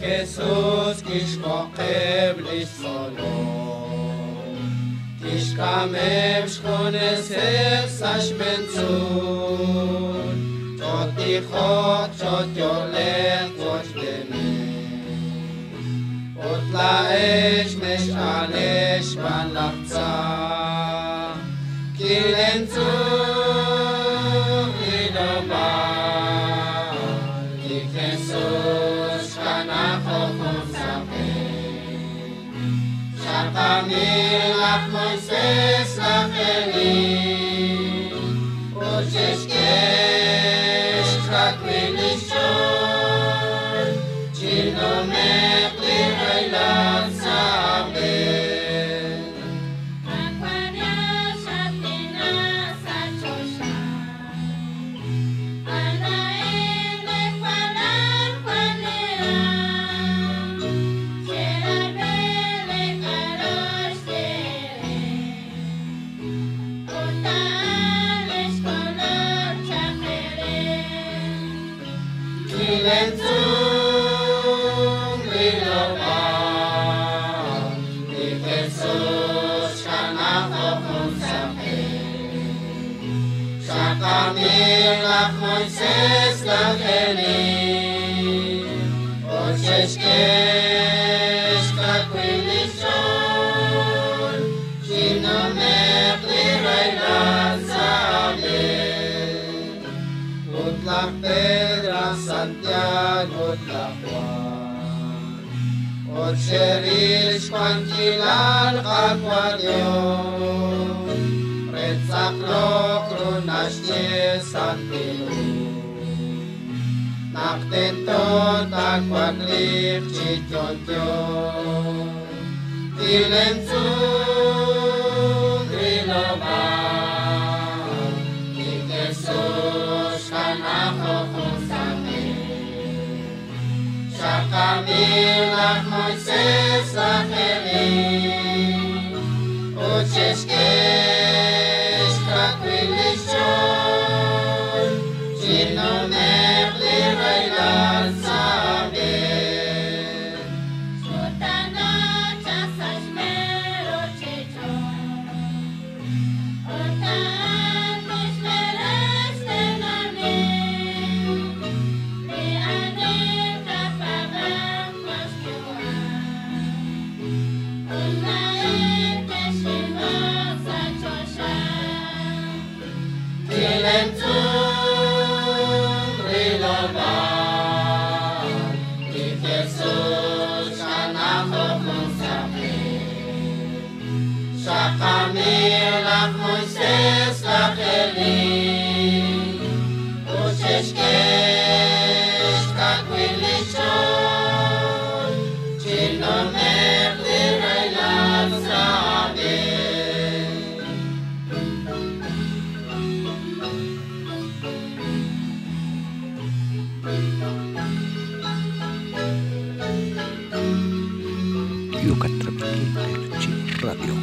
Jesus kishkokev lisholom Kishkamem shkones sash benzun Chot tichot, chot yolech, chot demim Ot laesh meshalesh ban lachza Kilenzun lidoba Jesus kanachokon sapeh Shakamir lach Moises lach Eli Usheshkesh chakvin lishon Chilomech liraylat sabeh Kilenzun liloba Jesus kanachokon sapeh Shakamir lach Moises lach Eli Usheshkesh chakvin lishon Chilomech liraylat sabeh Utlach Pedra Santiago utlach Juan Ot sherish kwantilal chakwadyon Retzach lo krunashye santilu Naktentot akwadlich chityontyon Kilenzun riloba Jesus kanachokon sapeh Shakamir lach Moises lach Eli Usheshkesh chakvin lishon Chilomech liraylat sabeh Shutanot chasash merot chechon Otan mishmeres tenanim Li'anim kaparam koshtuan Unaim keshimot sachoshan Kilenzun riloba Jesus kanachokon sapeh Shakamir lach Moises lach Eli Usheshkesh chakvin lishon Chilomech liraylat sabeh Radio.